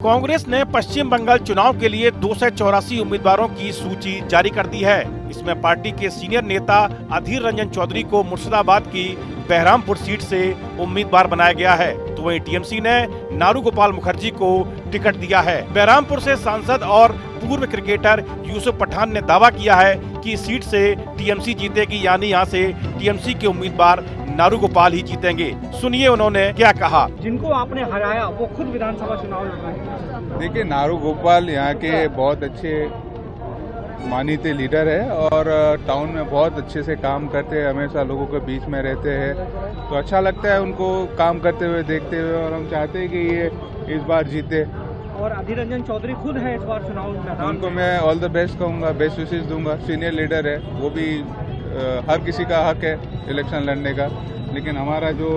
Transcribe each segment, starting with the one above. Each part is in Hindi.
कांग्रेस ने पश्चिम बंगाल चुनाव के लिए 284 उम्मीदवारों की सूची जारी कर दी है। इसमें पार्टी के सीनियर नेता अधीर रंजन चौधरी को मुर्शिदाबाद की बहरामपुर सीट से उम्मीदवार बनाया गया है, तो वहीं टीएमसी ने नारू गोपाल मुखर्जी को टिकट दिया है। बहरामपुर से सांसद और पूर्व क्रिकेटर यूसुफ पठान ने दावा किया है कि इस सीट से टीएमसी जीतेगी, यानी यहाँ से टीएमसी के उम्मीदवार नारू गोपाल ही जीतेंगे। सुनिए उन्होंने क्या कहा। जिनको आपने हराया वो खुद विधानसभा चुनाव लड़ रहे हैं। देखिए, नारू गोपाल यहाँ के बहुत अच्छे मानीत लीडर है और टाउन में बहुत अच्छे से काम करते हैं, हमेशा लोगों के बीच में रहते हैं, तो अच्छा लगता है उनको काम करते हुए देखते हुए, और हम चाहते हैं कि ये इस बार जीते। और अधीर रंजन चौधरी खुद है इस बार चुनाव में। उनको मैं ऑल द बेस्ट कहूँगा, बेस्ट विशेष दूंगा। सीनियर लीडर है, वो भी हर किसी का हक है इलेक्शन लड़ने का, लेकिन हमारा जो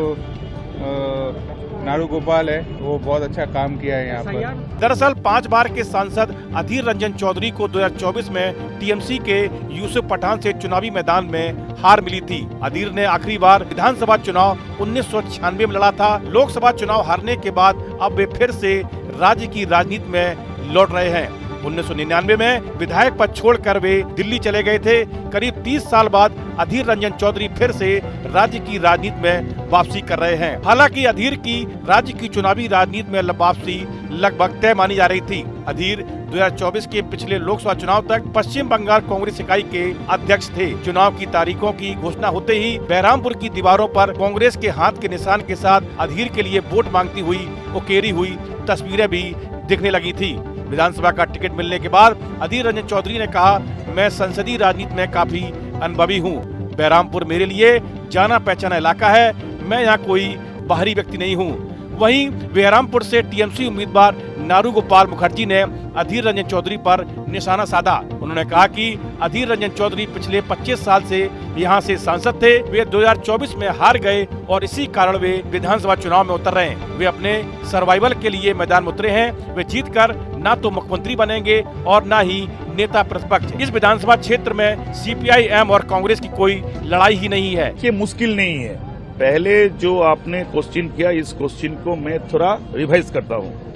नारू गोपाल है वो बहुत अच्छा काम किया है यहाँ पर। दरअसल 5 बार के सांसद अधीर रंजन चौधरी को 2024 में टीएमसी के यूसुफ पठान से चुनावी मैदान में हार मिली थी। अधीर ने आखिरी बार विधानसभा चुनाव 1996 में लड़ा था। लोकसभा चुनाव हारने के बाद अब वे फिर से राज्य की राजनीति में लौट रहे हैं। 1999 में विधायक पद छोड़कर वे दिल्ली चले गए थे। करीब 30 साल बाद अधीर रंजन चौधरी फिर से राज्य की राजनीति में वापसी कर रहे हैं। हालांकि अधीर की राज्य की चुनावी राजनीति में वापसी लगभग तय मानी जा रही थी। अधीर 2024 के पिछले लोकसभा चुनाव तक पश्चिम बंगाल कांग्रेस इकाई के अध्यक्ष थे। चुनाव की तारीखों की घोषणा होते ही बहरामपुर की दीवारों पर कांग्रेस के हाथ के निशान के साथ अधीर के लिए वोट मांगती हुई उकेरी हुई तस्वीरें भी दिखने लगी थी। विधानसभा का टिकट मिलने के बाद अधीर रंजन चौधरी ने कहा, मैं संसदीय राजनीति में काफी अनुभवी हूँ। बहरामपुर मेरे लिए जाना पहचाना इलाका है, मैं यहाँ कोई बाहरी व्यक्ति नहीं हूँ। वहीं बहरामपुर से टीएमसी उम्मीदवार नारू गोपाल मुखर्जी ने अधीर रंजन चौधरी पर निशाना साधा। उन्होंने कहा कि अधीर रंजन चौधरी पिछले 25 साल से यहाँ से सांसद थे। वे 2024 में हार गए और इसी कारण वे विधानसभा चुनाव में उतर रहे हैं। वे अपने सर्वाइवल के लिए मैदान में उतरे हैं। वे जीतकर न तो मुख्यमंत्री बनेंगे और न ही नेता प्रतिपक्ष। इस विधानसभा क्षेत्र में सीपीआई-एम और कांग्रेस की कोई लड़ाई ही नहीं है। ये मुश्किल नहीं है। पहले जो आपने क्वेश्चन किया, इस क्वेश्चन को मैं थोड़ा रिवाइज करता हूँ।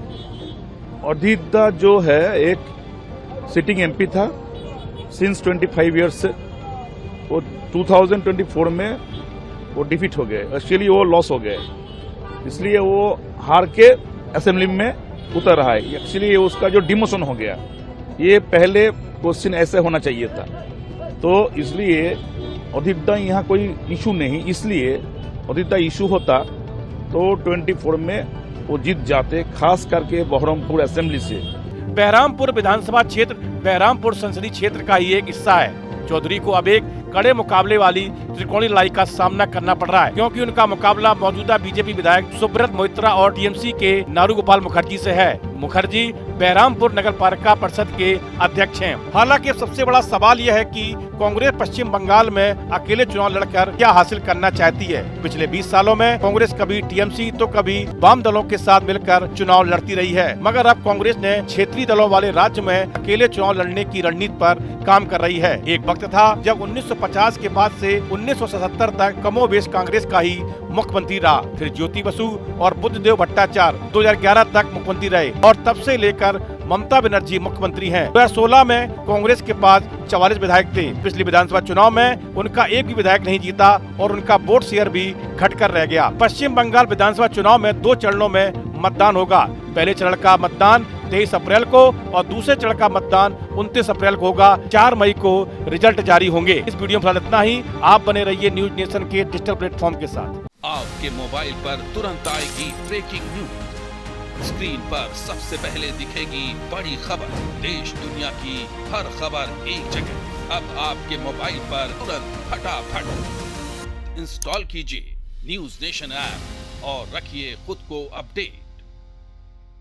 अधीर जो है एक सिटिंग एमपी था सिंस 25 ईयर्स से। वो 2024 में वो डिफीट हो गए, एक्चुअली वो लॉस हो गए, इसलिए वो हार के असेंबली में उतर रहा है। एक्चुअली उसका जो डिमोशन हो गया, ये पहले क्वेश्चन ऐसे होना चाहिए था। तो इसलिए अधीरता यहाँ कोई इशू नहीं, इसलिए अधीरता इशू होता तो 24 में वो जीत जाते, खास करके बहरामपुर असेंबली से। बहरामपुर विधानसभा क्षेत्र बहरामपुर संसदीय क्षेत्र का ही एक हिस्सा है। चौधरी को अब एक कड़े मुकाबले वाली त्रिकोणीय लड़ाई का सामना करना पड़ रहा है, क्योंकि उनका मुकाबला मौजूदा बीजेपी विधायक सुब्रत मोइत्रा और टीएमसी के नारू गोपाल मुखर्जी से है। मुखर्जी बहरामपुर नगर पालिका परिषद के अध्यक्ष हैं। हालांकि सबसे बड़ा सवाल यह है कि कांग्रेस पश्चिम बंगाल में अकेले चुनाव लड़कर क्या हासिल करना चाहती है। पिछले 20 सालों में कांग्रेस कभी टीएमसी तो कभी वाम दलों के साथ मिलकर चुनाव लड़ती रही है, मगर अब कांग्रेस ने क्षेत्रीय दलों वाले राज्य में अकेले चुनाव लड़ने की रणनीति पर काम कर रही है। एक वक्त था जब 1950 के बाद से 1977 तक कमोबेश कांग्रेस का ही मुख्यमंत्री रहा। फिर ज्योति बसु और बुद्धदेव भट्टाचार्य 2011 तक मुख्यमंत्री रहे और तब से लेकर ममता बनर्जी मुख्यमंत्री हैं। 2016 में कांग्रेस के पास 44 विधायक थे। पिछली विधानसभा चुनाव में उनका एक भी विधायक नहीं जीता और उनका वोट शेयर भी घटकर रह गया। पश्चिम बंगाल विधानसभा चुनाव में 2 चरणों में मतदान होगा। पहले चरण का मतदान 23 अप्रैल को और दूसरे चरण का मतदान 29 अप्रैल को होगा। 4 मई को रिजल्ट जारी होंगे। इस वीडियो में फिलहाल इतना ही। आप बने रहिए न्यूज नेशन के डिजिटल प्लेटफॉर्म के साथ। आपके मोबाइल पर तुरंत आएगी ब्रेकिंग न्यूज। स्क्रीन पर सबसे पहले दिखेगी बड़ी खबर। देश दुनिया की हर खबर एक जगह। अब आपके मोबाइल पर तुरंत फटाफट इंस्टॉल कीजिए न्यूज नेशन ऐप और रखिए खुद को अपडेट।